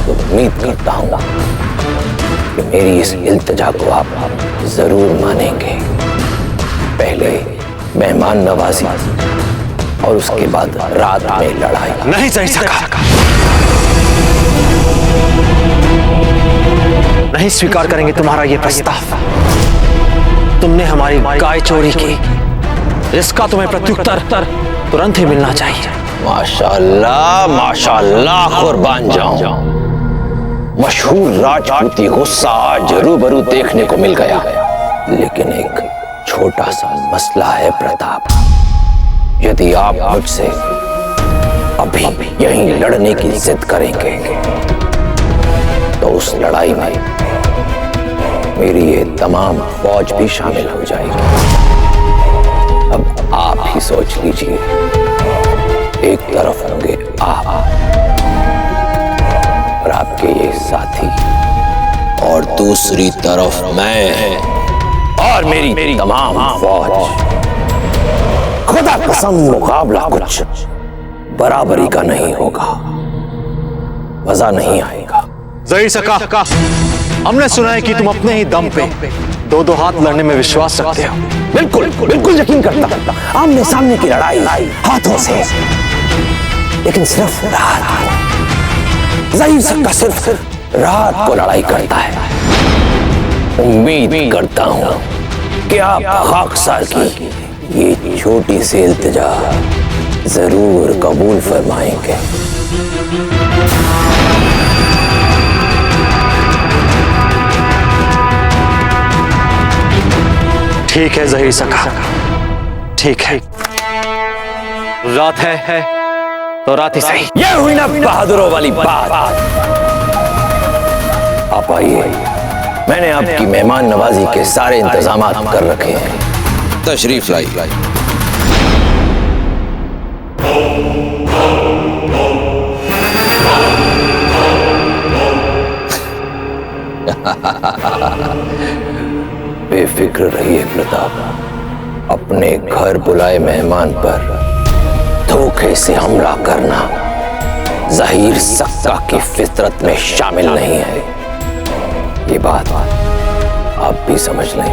तो उम्मीद करता हूँ कि मेरी इस इल्तिजा को आप जरूर मानेंगे। पहले मेहमान नवाजी और उसके बाद रात में लड़ाई। नहीं सही सका, नहीं स्वीकार करेंगे तुम्हारा ये प्रस्ताव। तुमने हमारी गाय चोरी की, इसका तुम्हें प्रत्युत्तर तुरंत ही मिलना चाहिए। माशाअल्लाह माशाअल्लाह, कुर्बान जाऊं। मशहूर राजपूती गुस्सा आज रूबरू देखने को मिल गया, लेकिन एक छोटा सा मसला है प्रताप। यदि आप मुझसे अभी यहीं लड़ने की जिद करेंगे तो उस लड़ाई में मेरी ये तमाम फौज भी शामिल हो जाएगी। अब आप ही सोच लीजिए, एक तरफ होंगे आप और आपके ये साथी, और दूसरी तरफ मैं और मेरी तमाम फौज। खुदा कसम मुकाबला कुछ बराबरी का नहीं होगा, मजा नहीं आएगा। ज़हीर सका, हमने सुना है कि तुम अपने ही दम पे दो हाथ लड़ने में विश्वास रखते हो। बिल्कुल बिल्कुल यकीन करता, आमने सामने की लड़ाई हाथों से, लेकिन सिर्फ रात। ज़हीर सका सिर्फ रात को लड़ाई करता है। उम्मीद करता हूं कि आप खाकसार की ये छोटी सी इल्तिजा जरूर कबूल फरमाएंगे। ठीक है ज़हीर सका, ठीक है। रात है तो रात ही सही। ये हुई ना बहादुरों वाली बात। आप आइए, मैंने आपकी मेहमान नवाजी के सारे इंतजामात कर रखे हैं। तशरीफ लाई। बेफिक्र रहिए प्रताप, अपने घर बुलाए मेहमान पर धोखे से हमला करना ज़हीर सका की फितरत में शामिल नहीं है। ये बात आप भी समझ लें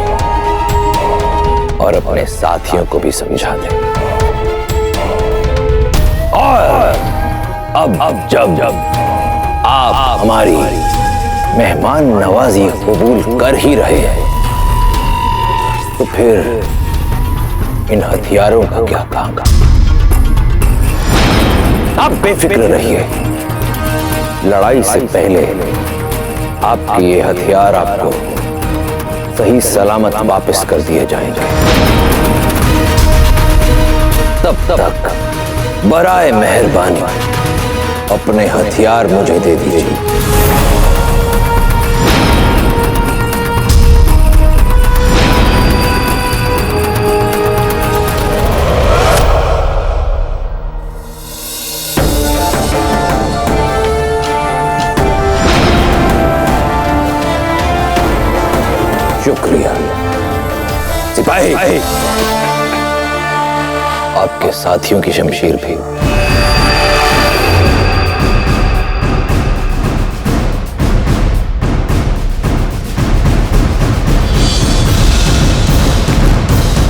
और अपने साथियों को भी समझा दें। और अब जब आप हमारी मेहमान नवाजी कबूल कर ही रहे हैं, तो फिर इन हथियारों का क्या काम? आप बेफिक्र रहिए, लड़ाई से पहले आपके ये हथियार आपको सही सलामत वापस कर दिए जाएंगे। तब तक बराए मेहरबानी अपने हथियार मुझे दे दीजिए। शुक्रिया सिपाही। आपके साथियों की शमशीर भी।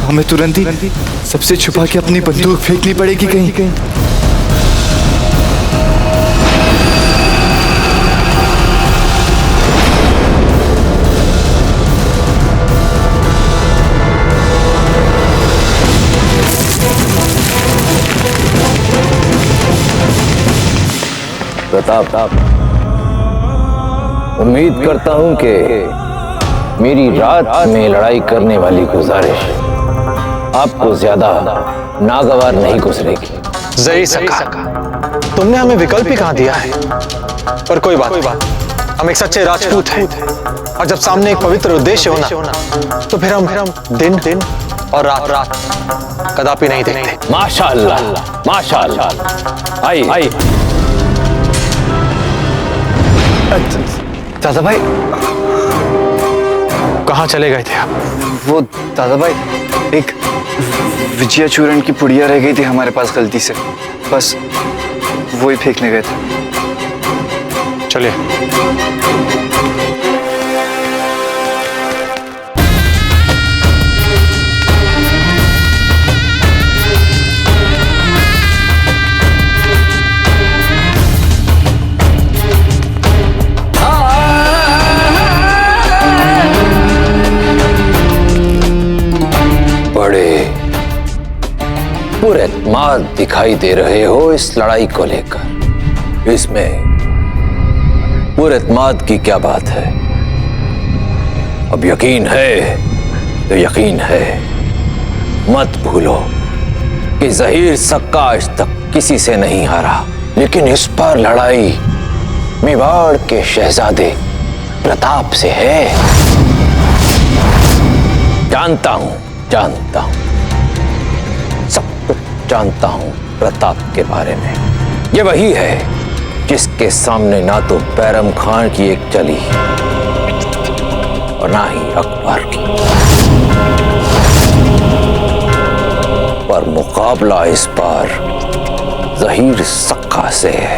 हमें तुरंत ही सबसे छुपा के अपनी बंदूक फेंकनी पड़ेगी कहीं। प्रताप, उम्मीद करता हूं कि मेरी रात में लड़ाई करने वाली गुजारिश आपको ज्यादा नागवार नहीं गुजरेगी। ज़हीर सका, तुमने हमें विकल्प ही कहाँ दिया है। पर कोई बात, हम एक सच्चे राजपूत हैं, और जब सामने एक पवित्र उद्देश्य होना, तो फिर हम दिन और रात कदापि नहीं देखते। माशाअल्लाह, माशाअल्लाह। आइए। दादा भाई, कहाँ चले गए थे आप? वो दादा भाई, एक विजया चूर्ण की पुड़िया रह गई थी हमारे पास गलती से, बस वो ही फेंकने गए थे। चलिए। पुरएतमाद दिखाई दे रहे हो इस लड़ाई को लेकर। इसमें पुरएतमाद की क्या बात है? अब यकीन है तो यकीन है। मत भूलो कि ज़हीर सका आज तक किसी से नहीं हारा, लेकिन इस बार लड़ाई मेवाड़ के शहजादे प्रताप से है। जानता हूं सब कुछ जानता हूं प्रताप के बारे में। ये वही है जिसके सामने ना तो बैरम खान की एक चली और ना ही अकबर की, पर मुकाबला इस बार जहीर सक्का से है।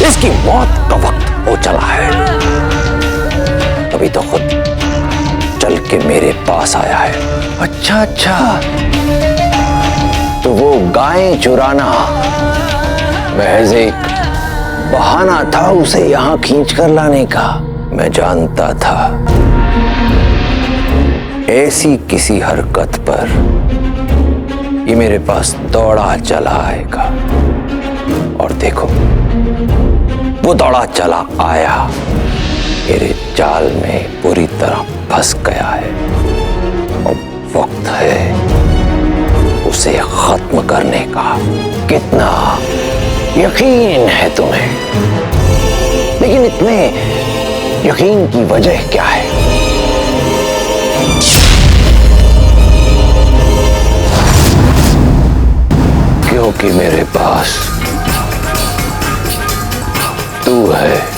इसकी मौत का वक्त हो चला है, अभी तो खुद चल के मेरे पास आया है। अच्छा अच्छा, तो वो गायें चुराना महज एक बहाना था उसे यहां खींच कर लाने का। मैं जानता था ऐसी किसी हरकत पर ये मेरे पास दौड़ा चला आएगा, और देखो वो दौड़ा चला आया, मेरे जाल में पूरी तरह फंस गया है। अब वक्त है उसे खत्म करने का। कितना यकीन है तुम्हें, लेकिन इतने यकीन की वजह क्या है? क्योंकि मेरे पास तू है।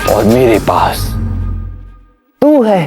और मेरे पास तू है।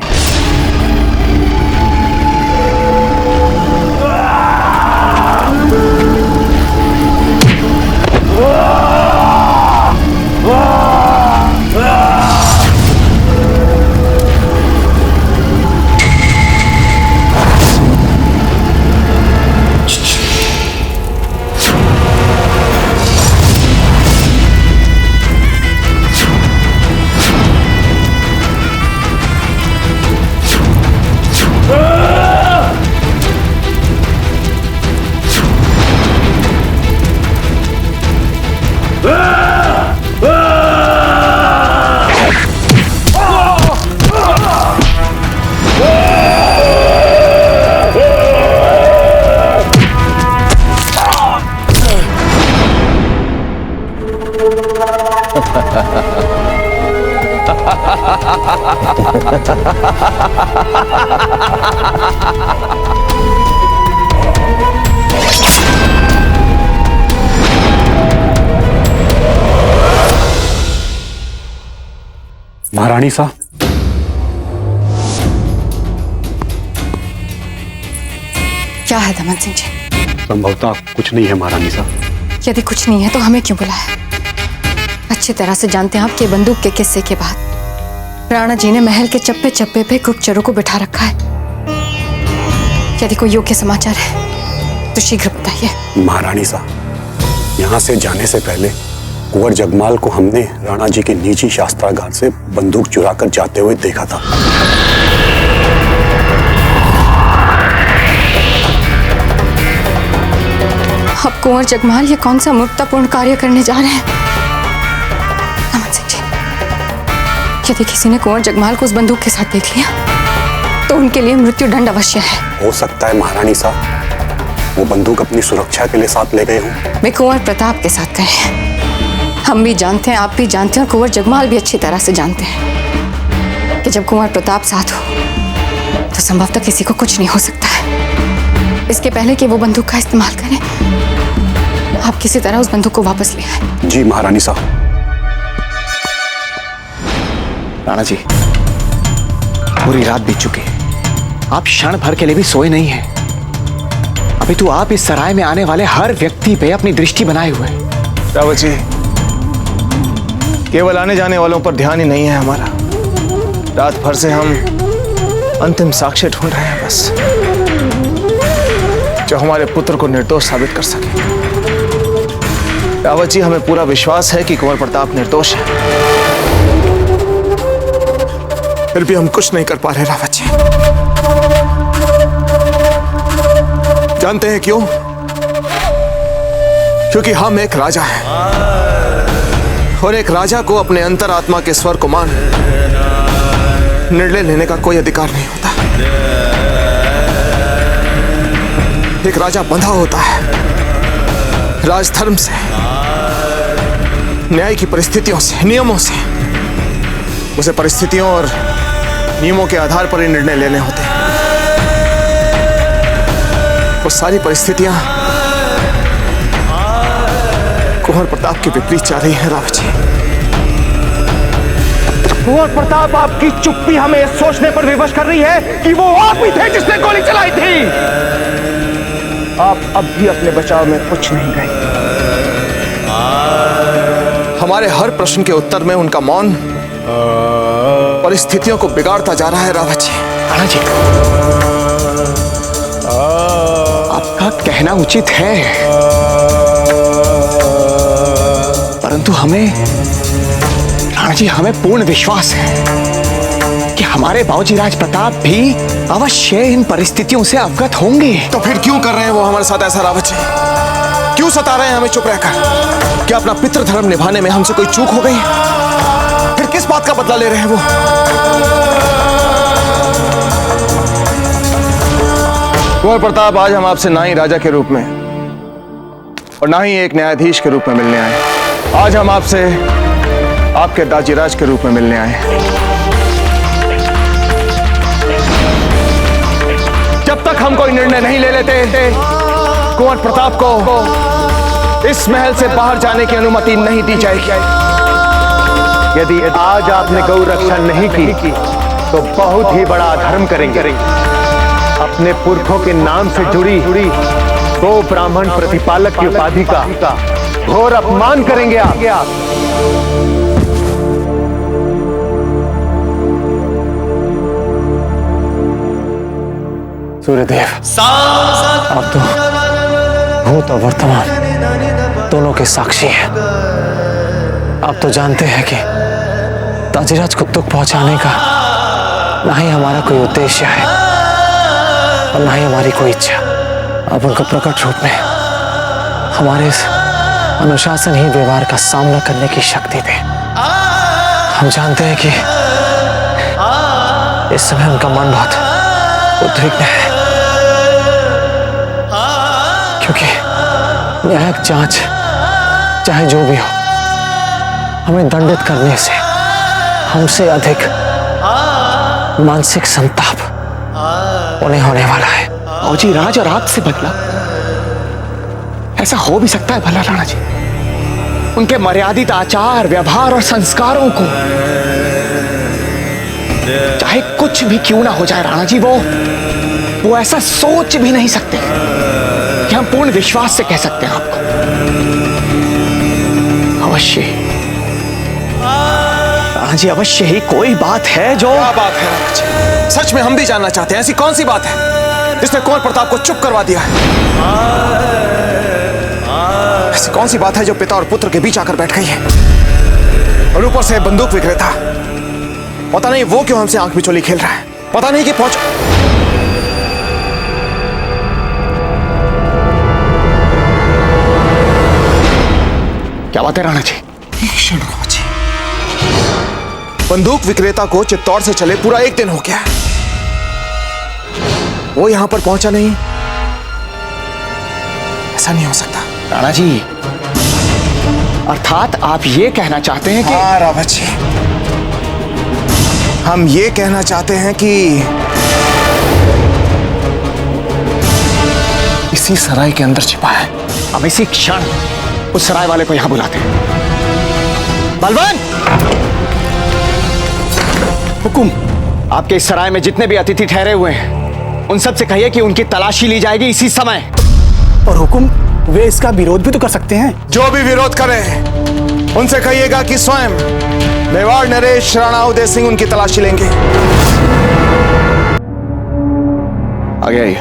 महारानी साहब, क्या है दमन सिंह जी? संभवतः कुछ नहीं है महारानी साहब। यदि कुछ नहीं है तो हमें क्यों बुलाया? अच्छी तरह से जानते हैं आपके बंदूक के किस्से के बाद राणा जी ने महल के चप्पे चप्पे पे गुप्तचरों को बिठा रखा है। यदि कोई योग्य समाचार है तो शीघ्र बताइए। महारानी साहब, यहाँ से जाने से पहले कुंवर जगमाल को हमने राणा जी के निजी शास्त्रागार से बंदूक चुरा कर जाते हुए देखा था। अब कुंवर जगमाल ये कौन सा मूर्खतापूर्ण कार्य करने जा रहे हैं? दमन सिंह जी, यदि किसी ने कुंवर जगमाल को उस बंदूक के साथ देख लिया तो उनके लिए मृत्यु दंड अवश्य है। हो सकता है महारानी साहब वो बंदूक अपनी सुरक्षा के लिए साथ ले गए हों। वे कुंवर प्रताप के साथ गए हैं। हम भी जानते हैं, आप भी जानते हैं, और कुंवर जगमाल भी अच्छी तरह से जानते हैं कि जब कुंवर प्रताप साथ हो तो संभवतः किसी को कुछ नहीं हो सकता है। इसके पहले कि वो बंदूक का इस्तेमाल करें, आप किसी तरह उस बंदूक को वापस ले आए। जी महारानी साहब। राणा जी, पूरी रात बीत चुकी है, आप क्षण भर के लिए भी सोए नहीं हैं। अभी तो आप इस सराय में आने वाले हर व्यक्ति पे अपनी दृष्टि बनाए हुए हैं। रावत जी, केवल आने जाने वालों पर ध्यान ही नहीं है हमारा। रात भर से हम अंतिम साक्ष्य ढूंढ रहे हैं, बस जो हमारे पुत्र को निर्दोष साबित कर सके। रावत जी, हमें पूरा विश्वास है कि कुंवर प्रताप निर्दोष है, फिर भी हम कुछ नहीं कर पा रहे। रावत जी, जानते हैं क्यों? क्योंकि हम एक राजा हैं, और एक राजा को अपने अंतरात्मा के स्वर को मान निर्णय लेने का कोई अधिकार नहीं होता। एक राजा बंधा होता है राजधर्म से, न्याय की परिस्थितियों से, नियमों से। उसे परिस्थितियों और नियमों के आधार पर ही निर्णय लेने होते हैं। वो सारी परिस्थितियां कुंवर प्रताप के विपरीत जा रही हैं रावत जी। कुंवर प्रताप, आपकी चुप्पी हमें सोचने पर विवश कर रही है कि वो आप ही थे जिसने गोली चलाई थी। आप अब भी अपने बचाव में कुछ नहीं गए। हमारे हर प्रश्न के उत्तर में उनका मौन परिस्थितियों को बिगाड़ता जा रहा है रावत जी। राणा जी, आपका कहना उचित है, परंतु राणा जी, हमें पूर्ण विश्वास है कि हमारे बाबूजी राज प्रताप भी अवश्य इन परिस्थितियों से अवगत होंगे। तो फिर क्यों कर रहे हैं वो हमारे साथ ऐसा रावत जी? क्यों सता रहे हैं हमें चुप रहकर? क्या अपना पितृधर्म निभाने में हमसे कोई चूक हो गई? फिर किस बात का बदला ले रहे हैं वो? कुंवर प्रताप, आज हम आपसे ना ही राजा के रूप में और ना ही एक न्यायाधीश के रूप में मिलने आए। आज हम आपसे आपके दाजीराज के रूप में मिलने आए हैं। जब तक हम कोई निर्णय नहीं ले लेते, कुंवर प्रताप को इस महल से बाहर जाने की अनुमति नहीं दी जाएगी। यदि आज आपने गौ रक्षा नहीं की तो बहुत ही बड़ा अधर्म करेंगे। अपने पुरखों के नाम से जुड़ी गो ब्राह्मण प्रतिपालक की उपाधि का घोर अपमान करेंगे आप। सूर्यदेव, आप तो भूत और वर्तमान दोनों के साक्षी हैं। आप तो जानते हैं कि दाजीराज को दुख पहुंचाने का ना ही हमारा कोई उद्देश्य है और ना ही हमारी कोई इच्छा। अब उनका प्रकट रूप में हमारे इस अनुशासन ही व्यवहार का सामना करने की शक्ति दे। हम जानते हैं कि इस समय उनका मन बहुत उद्विग्न है, क्योंकि न्यायिक जांच चाहे जो भी हो, हमें दंडित करने से हमसे अधिक मानसिक संताप उन्हें होने वाला है। बाबूजी राज और आपसे बदला, ऐसा हो भी सकता है भला राणा जी? उनके मर्यादित आचार व्यवहार और संस्कारों को चाहे कुछ भी क्यों ना हो जाए राणा जी, वो ऐसा सोच भी नहीं सकते कि हम पूर्ण विश्वास से कह सकते हैं आपको। अवश्य राणा जी, अवश्य ही कोई बात है जो... क्या बात है राणा जी? सच में हम भी जानना चाहते हैं, ऐसी कौन सी बात है जिसने कुंवर प्रताप को चुप करवा दिया है? ऐसी कौन सी बात है जो पिता और पुत्र के बीच आकर बैठ गई है? और ऊपर से बंदूक विक्रेता, पता नहीं वो क्यों हमसे आंख बिचौली खेल रहा है। पता नहीं कि पहुंच... क्या बात है राणा जी? जी, बंदूक विक्रेता को चित्तौड़ से चले पूरा एक दिन हो गया, वो यहां पर पहुंचा नहीं। ऐसा नहीं हो सकता राणा जी। अर्थात आप ये कहना चाहते हैं कि... हाँ रावत जी, हम ये कहना चाहते हैं कि इसी सराय के अंदर छिपा है। अब इसी क्षण उस सराय वाले को यहां बुलाते हैं। बलवान, हुकुम। आपके इस सराय में जितने भी अतिथि ठहरे हुए हैं, उन सब से कहिए कि उनकी तलाशी ली जाएगी इसी समय। और हुकुम, वे इसका विरोध भी तो कर सकते हैं। जो भी विरोध करें उनसे कहिएगा कि स्वयं मेवाड़ नरेश राणा उदय सिंह उनकी तलाशी लेंगे। आगे आइए।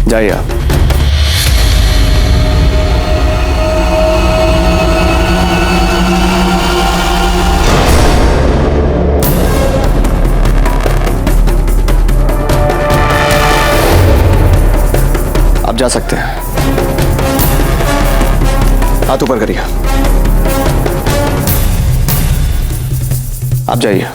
जाइए आप। आप जा सकते हैं। हाथ ऊपर करिए। आप जाइए।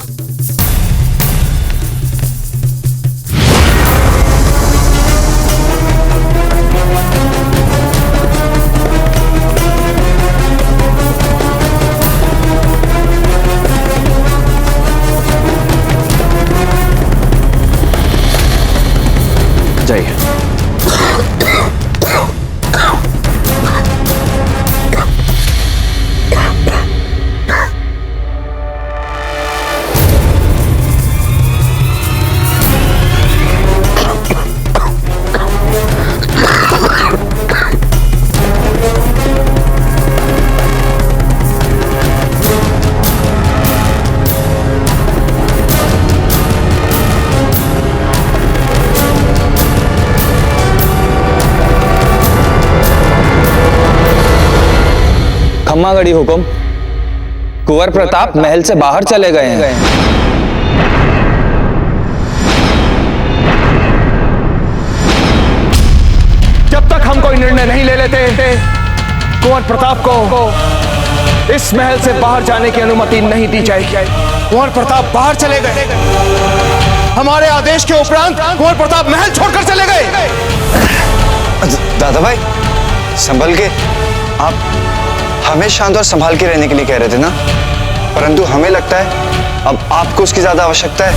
जाइए। खम्मा गड़ी हुकुम, कुंवर प्रताप महल से बाहर चले गए हैं। जब तक हम कोई निर्णय नहीं ले लेते कुंवर प्रताप को इस महल से बाहर जाने की अनुमति नहीं दी जाएगी। कुंवर प्रताप बाहर चले गए, हमारे आदेश के उपरांत कुंवर प्रताप महल छोड़कर चले गए। दादा भाई संभल के, आप हमें शांत और संभाल के रहने के लिए कह रहे थे ना, परंतु हमें लगता है अब आपको उसकी ज्यादा आवश्यकता है।